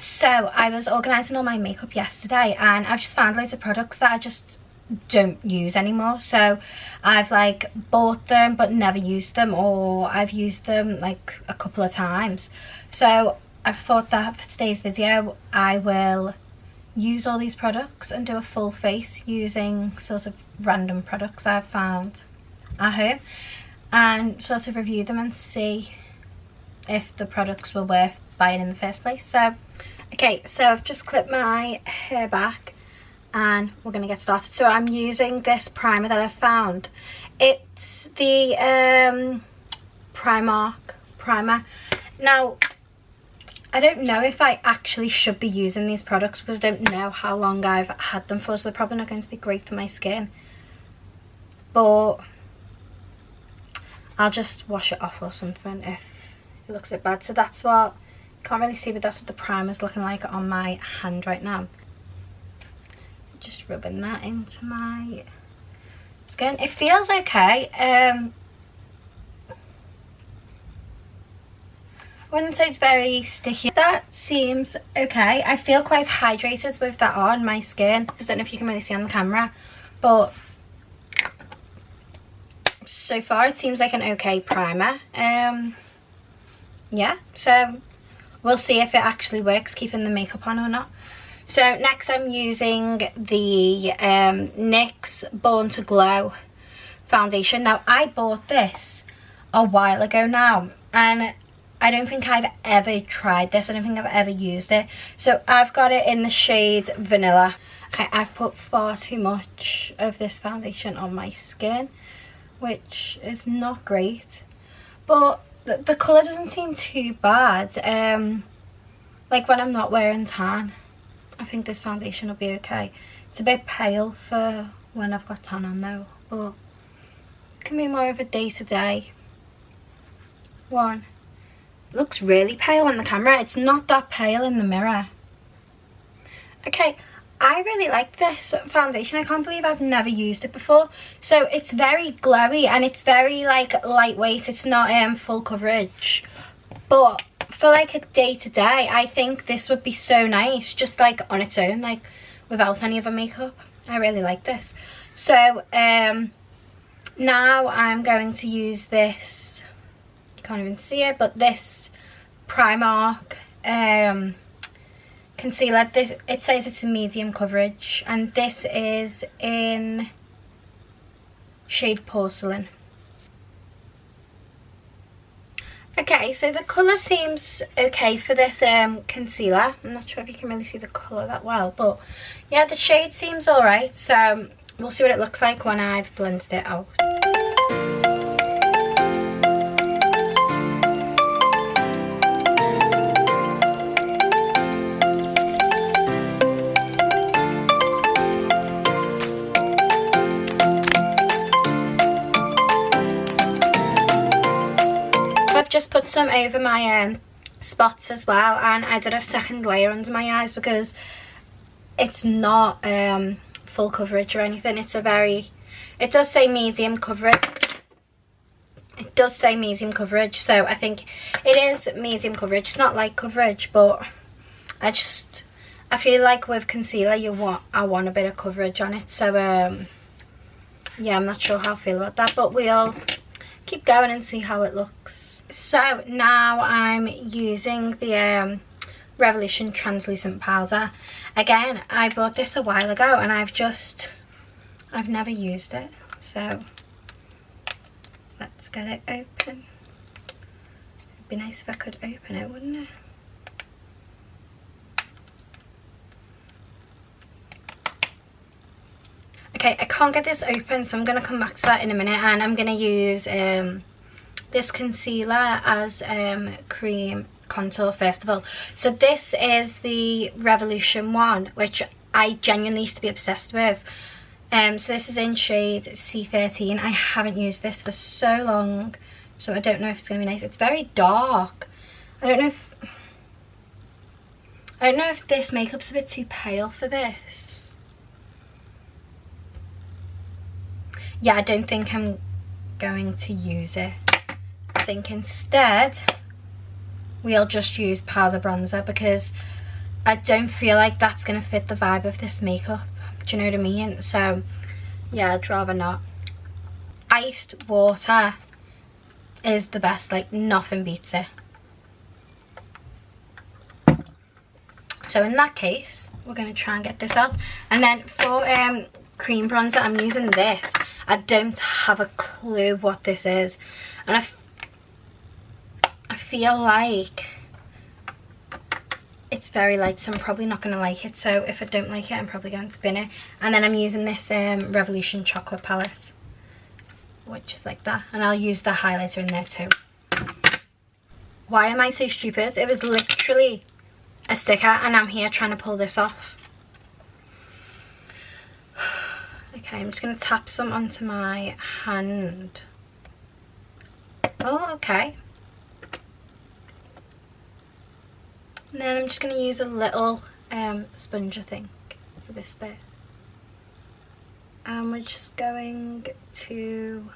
So I was organising all my makeup yesterday, and I've just found loads of products that I just don't use anymore. So I've like bought them but never used them, or I've used them like a couple of times. So I thought that for today's video I will use all these products and do a full face using sort of random products I've found at home, and sort of review them and see if the products were worth buying in the first place. So okay, so I've just clipped my hair back and we're gonna get started. So I'm using this primer that I found. It's the Primark primer. Now I don't know if I actually should be using these products because I don't know how long I've had them for, so they're probably not going to be great for my skin, but I'll just wash it off or something if it looks a bit bad. So that's what, can't really see, but that's what the primer's looking like on my hand right now. Just rubbing that into my skin. It feels okay. I wouldn't say it's very sticky. That seems okay. I feel quite hydrated with that on my skin. I don't know if you can really see on the camera, but so far it seems like an okay primer. Yeah, so we'll see if it actually works keeping the makeup on or not. So next I'm using the NYX Born to Glow foundation. Now I bought this a while ago now, and I don't think I've ever tried this. I don't think I've ever used it. So I've got it in the shade Vanilla. Okay, I've put far too much of this foundation on my skin, which is not great, but the colour doesn't seem too bad. Like when I'm not wearing tan, I think this foundation will be okay. It's a bit pale for when I've got tan on though, but it can be more of a day-to-day one. It looks really pale on the camera. It's not that pale in the mirror. Okay, I really like this foundation. I can't believe I've never used it before. So it's very glowy and it's very like lightweight. It's not full coverage, but for like a day-to-day I think this would be so nice just like on its own, like without any other makeup. I really like this. So now I'm going to use this, you can't even see it, but this Primark concealer. This, it says it's a medium coverage, and this is in shade Porcelain. Okay, so the colour seems okay for this concealer. I'm not sure if you can really see the colour that well, but yeah, the shade seems alright. So we'll see what it looks like when I've blended it out. Just put some over my spots as well, and I did a second layer under my eyes because it's not full coverage or anything. It's a very, it does say medium coverage. It does say medium coverage, so I think it is medium coverage. It's not light coverage, but I feel like with concealer I want a bit of coverage on it. So yeah, I'm not sure how I feel about that, but we'll keep going and see how it looks. So now I'm using the Revolution translucent powder. Again, I bought this a while ago and I've never used it, so let's get it open. It'd be nice if I could open it, wouldn't it? Okay, I can't get this open, so I'm going to come back to that in a minute, and I'm going to use this concealer as cream contour first of all. So this is the Revolution one, which I genuinely used to be obsessed with. So this is in shade C13. I haven't used this for so long, so I don't know if it's going to be nice. It's very dark. I don't know if this makeup's a bit too pale for this. Yeah, I don't think I'm going to use it. I think instead we'll just use powder bronzer, because I don't feel like that's gonna fit the vibe of this makeup. Do you know what I mean? So yeah, I'd rather not. Iced water is the best, like nothing beats it. So in that case, we're going to try and get this out. And then for cream bronzer, I'm using this. I don't have a clue what this is. And I feel like it's very light, so I'm probably not going to like it. So if I don't like it, I'm probably going to spin it. And then I'm using this Revolution chocolate palette, which is like that. And I'll use the highlighter in there too. Why am I so stupid? It was literally a sticker and I'm here trying to pull this off. Okay, I'm just going to tap some onto my hand. Oh, okay. And then I'm just going to use a little sponge, I think, for this bit. And we're just going to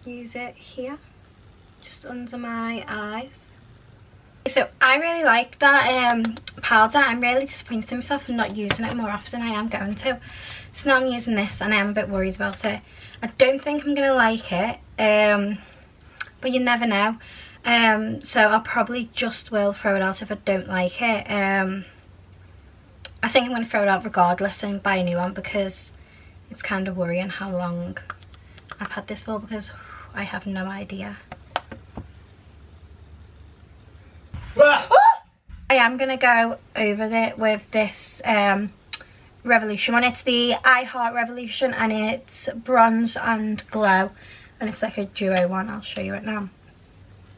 use it here, just under my eyes. So I really like that powder. I'm really disappointed in myself for not using it more often. I am going to. So now I'm using this and I am a bit worried about it. I don't think I'm going to like it, but you never know. So I'll probably just will throw it out if I don't like it. I think I'm going to throw it out regardless and buy a new one, because it's kind of worrying how long I've had this for, because I have no idea. I am going to go over it with this Revolution one. It's the I Heart Revolution and it's Bronze and Glow. And it's like a duo one. I'll show you it now.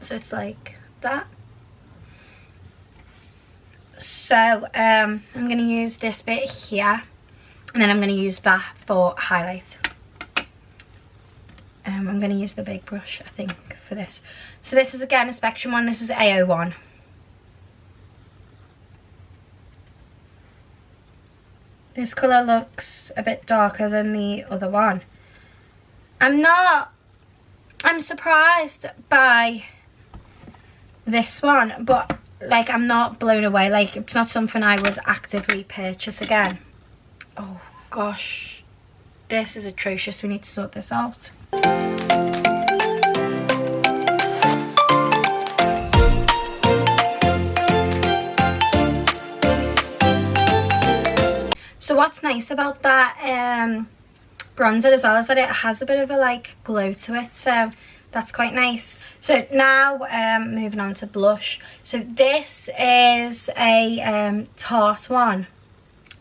So it's like that. So I'm going to use this bit here. And then I'm going to use that for highlight. I'm going to use the big brush, I think, for this. So this is again a Spectrum one. This is AO1. This colour looks a bit darker than the other one. I'm surprised by this one, but like I'm not blown away. Like it's not something I would actively purchase again. Oh gosh, this is atrocious. We need to sort this out. So what's nice about that bronzer as well is that it has a bit of a like glow to it, so that's quite nice. So now moving on to blush. So this is a Tarte one.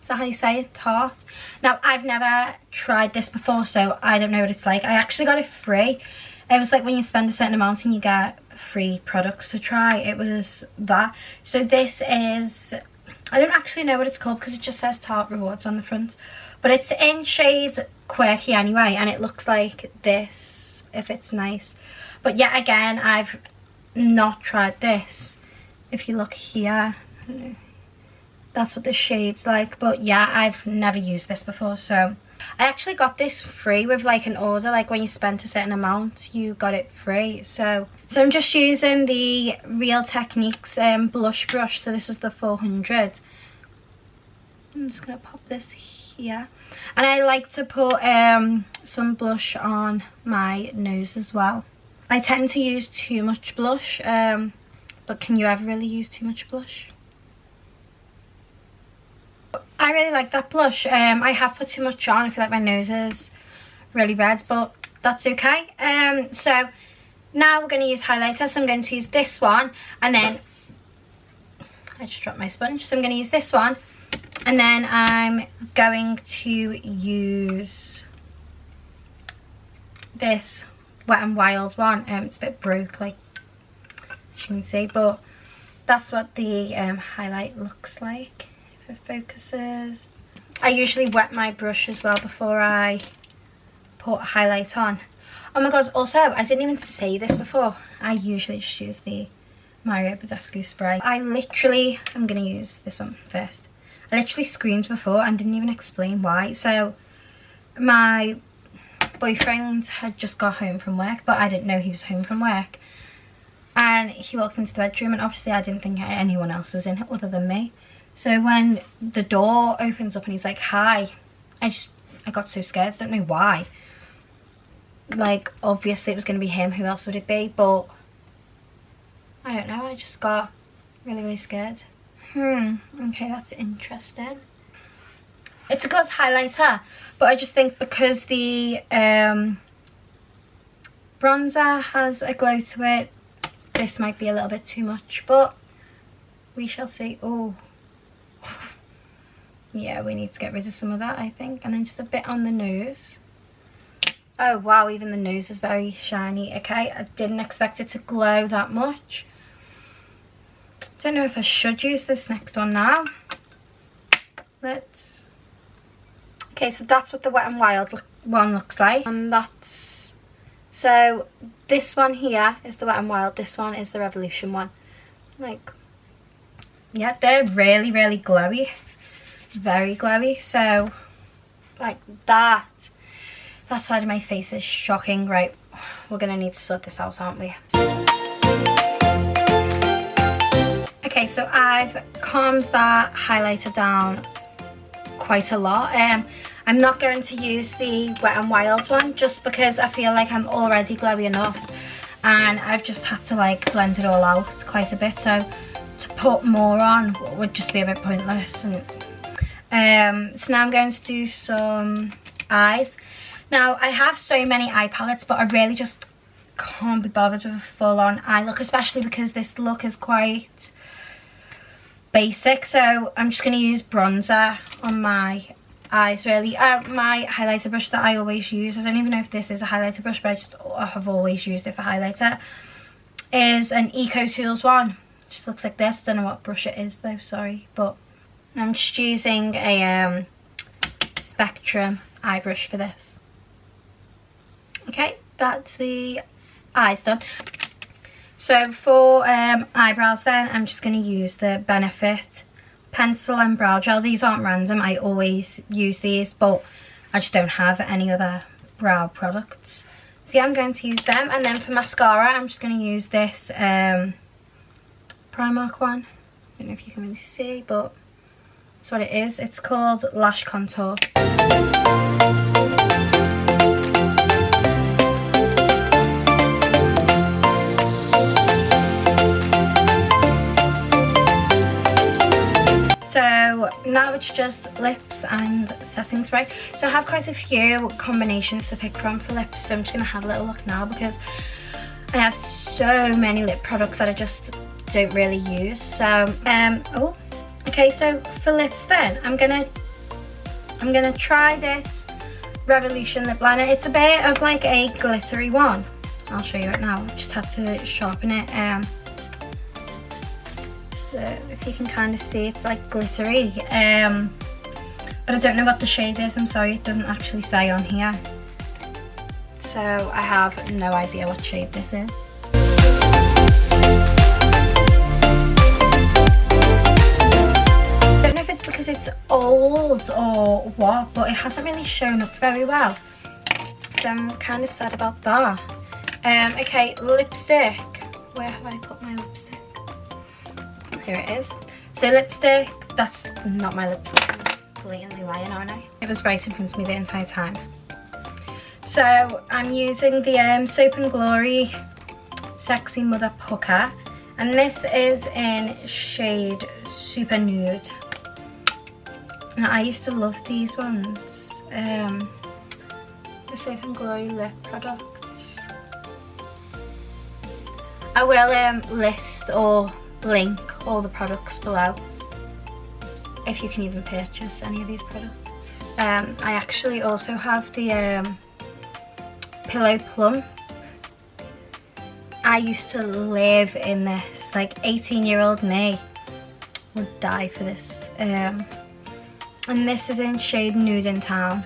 Is that how you say it? Tarte. Now I've never tried this before, so I don't know what it's like. I actually got it free. It was like when you spend a certain amount and you get free products to try. It was that. So this is, I don't actually know what it's called because it just says Tarte Rewards on the front. But it's in shade Quirky anyway, and it looks like this, if it's nice. But yet again, I've not tried this. If you look here, I don't know, that's what the shade's like. But yeah, I've never used this before, so I actually got this free with like an order. Like when you spent a certain amount, you got it free. So I'm just using the Real Techniques blush brush. So this is the 400. I'm just gonna pop this here, and I like to put some blush on my nose as well. I tend to use too much blush, but can you ever really use too much blush? I really like that blush. I have put too much on. I feel like my nose is really red, but that's okay. So now we're going to use highlighter. So I'm going to use this one, and then I just dropped my sponge. So I'm going to use this one, and then I'm going to use this Wet n Wild one. It's a bit broke, like as you can see, but that's what the highlight looks like. If it focuses. I usually wet my brush as well before I put highlight on. Oh my god, also I didn't even say this before, I usually just use the Mario Badescu spray. I'm going to use this one first. I literally screamed before and didn't even explain why. So my my boyfriend had just got home from work, but I didn't know he was home from work. and he walked into the bedroom, and obviously I didn't think anyone else was in it other than me. So when the door opens up and he's like, hi, I got so scared. I don't know why. Like, obviously it was going to be him. Who else would it be? But I don't know, I just got really scared. Okay, that's interesting. It's a good highlighter, but I just think because the bronzer has a glow to it, this might be a little bit too much, but we shall see. Oh, yeah, we need to get rid of some of that, I think. And then just a bit on the nose. Oh wow, even the nose is very shiny. Okay, I didn't expect it to glow that much. Don't know if I should use this next one now. Let's... Okay, so that's what the Wet n Wild one looks like. And that's... So this one here is the Wet n Wild. This one is the Revolution one. Like, yeah, they're really glowy. Very glowy. So, like that side of my face is shocking. Right, we're gonna need to sort this out, aren't we? Okay, so I've calmed that highlighter down quite a lot. I'm not going to use the Wet n Wild one just because I feel like I'm already glowy enough, and I've just had to like blend it all out quite a bit, so to put more on would just be a bit pointless. And so now I'm going to do some eyes. Now I have so many eye palettes, but I really just can't be bothered with a full-on eye look, especially because this look is quite basic. So I'm just going to use bronzer on my eyes, really. My highlighter brush that I always use, I don't even know if this is a highlighter brush, but I have always used it for highlighter, is an Eco Tools one. Just looks like this. Don't know what brush it is though, sorry, but I'm just using a Spectrum eye brush for this. Okay, that's the eyes done. So for eyebrows then, I'm just going to use the Benefit pencil and brow gel. These aren't random, I always use these, but I just don't have any other brow products. So yeah, I'm going to use them. And then for mascara, I'm just going to use this Primark one. I don't know if you can really see, but that's what it is. It's called Lash Contour. So now it's just lips and setting spray. So I have quite a few combinations to pick from for lips, so I'm just going to have a little look now because I have so many lip products that I just don't really use. So oh, okay, so for lips then I'm gonna try this Revolution lip liner. It's a bit of like a glittery one. I'll show you it now. I just had to sharpen it. So if you can kind of see, it's like glittery, but I don't know what the shade is. I'm sorry, it doesn't actually say on here, so I have no idea what shade this is. I don't know if it's because it's old or what, but it hasn't really shown up very well, so I'm kind of sad about that. Okay, lipstick. Where have I put my lipstick? Here it is. So lipstick, that's not my lipstick. I'm blatantly lying, aren't I? It was right in front of me the entire time. So I'm using the Soap and Glory Sexy Mother Pucker, and this is in shade Super Nude. Now I used to love these ones, the Soap and Glory lip products. I will list or link all the products below if you can even purchase any of these products. I actually also have the Pillow Plum. I used to live in this, like 18-year-old me would die for this, and this is in shade Nude in Town.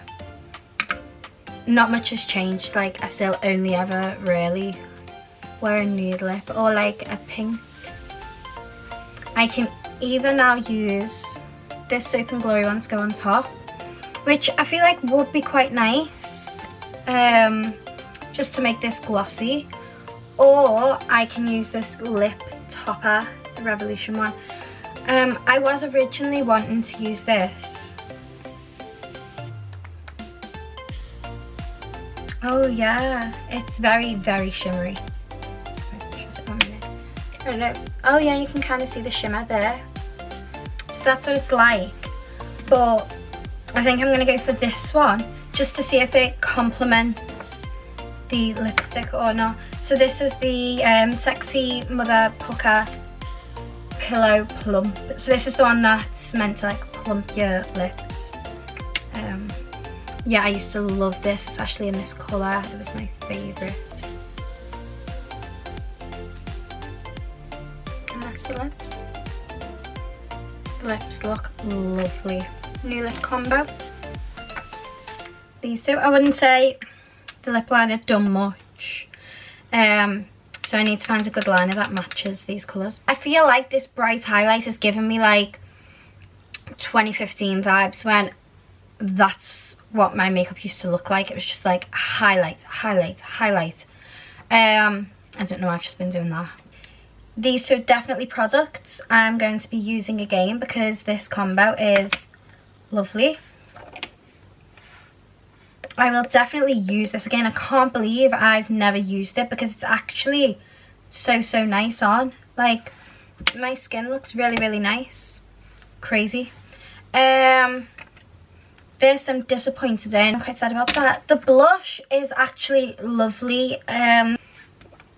Not much has changed, like I still only ever really wear a nude lip or like a pink. I can either now use this Soap and Glory one to go on top, which I feel like would be quite nice, just to make this glossy, or I can use this lip topper, the Revolution one. I was originally wanting to use this. Oh yeah, it's very, very shimmery. I don't know. Oh yeah, you can kind of see the shimmer there. So that's what it's like. But I think I'm going to go for this one just to see if it complements the lipstick or not. So this is the Sexy Mother Pucker Pillow Plump. So this is the one that's meant to like plump your lips. Yeah, I used to love this, especially in this colour. It was my favourite. And that's the lips. The lips look lovely. New lip combo. These two. I wouldn't say the lip liner done much. So I need to find a good liner that matches these colours. I feel like this bright highlight is giving me like 2015 vibes, when that's what my makeup used to look like. It was just like highlight, highlight, highlight. I don't know, I've just been doing that. These two are definitely products I'm going to be using again because this combo is lovely. I will definitely use this again. I can't believe I've never used it because it's actually so nice on. Like, my skin looks really, really nice. Crazy. This I'm disappointed in. I'm quite sad about that. The blush is actually lovely. The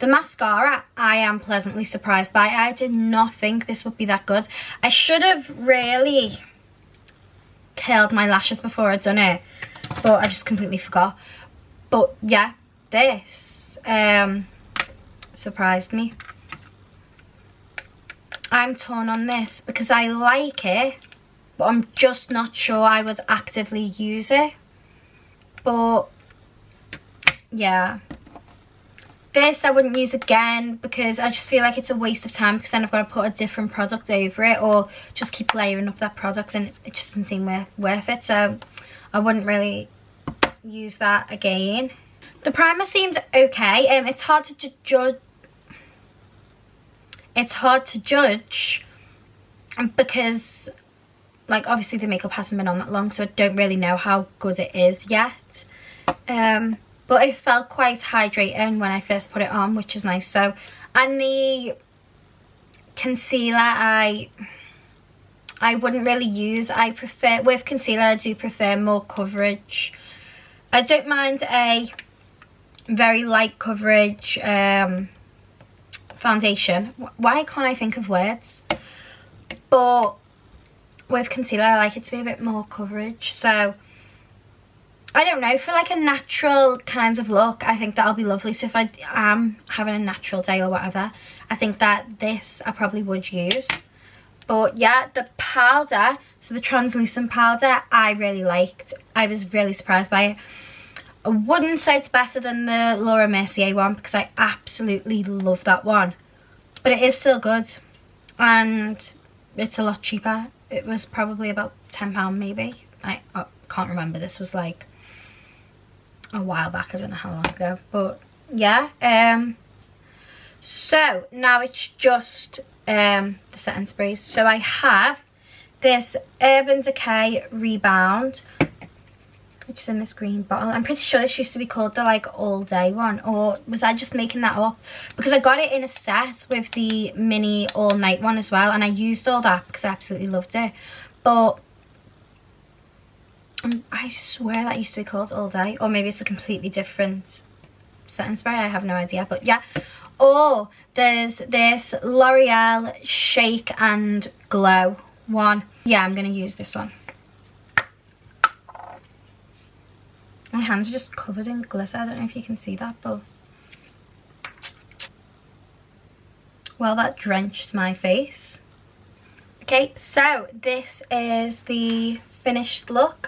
mascara I am pleasantly surprised by. I did not think this would be that good. I should have really curled my lashes before I'd done it, but I just completely forgot. But yeah, this surprised me. I'm torn on this because I like it, but I'm just not sure I would actively use it. But yeah, this I wouldn't use again because I just feel like it's a waste of time, because then I've got to put a different product over it or just keep layering up that product, and it just doesn't seem worth it. So I wouldn't really use that again. The primer seemed okay. It's hard to judge. It's hard to judge because, like, obviously the makeup hasn't been on that long, so I don't really know how good it is yet. But it felt quite hydrating when I first put it on, which is nice. So, and the concealer I wouldn't really use. I prefer, with concealer I do prefer more coverage. I don't mind a very light coverage foundation. Why can't I think of words? But with concealer I like it to be a bit more coverage. So I don't know, for like a natural kind of look, I think that'll be lovely. So if I am having a natural day or whatever, I think that this I probably would use. But yeah, the powder, so the translucent powder, I really liked. I was really surprised by it. I wouldn't say it's better than the Laura Mercier one because I absolutely love that one. But it is still good. And it's a lot cheaper. It was probably about £10 maybe. I can't remember. This was like a while back. I don't know how long ago. But yeah. So now it's just the setting sprays. So I have this Urban Decay Rebound, which is in this green bottle. I'm pretty sure this used to be called the like all day one, or was I just making that up? Because I got it in a set with the mini all night one as well, and I used all that because I absolutely loved it. But I swear that used to be called all day, or maybe it's a completely different setting spray. I have no idea. But yeah. Oh, there's this L'Oreal Shake and Glow one. Yeah, I'm gonna use this one. My hands are just covered in glitter. I don't know if you can see that, but well, that drenched my face. Okay, so this is the finished look.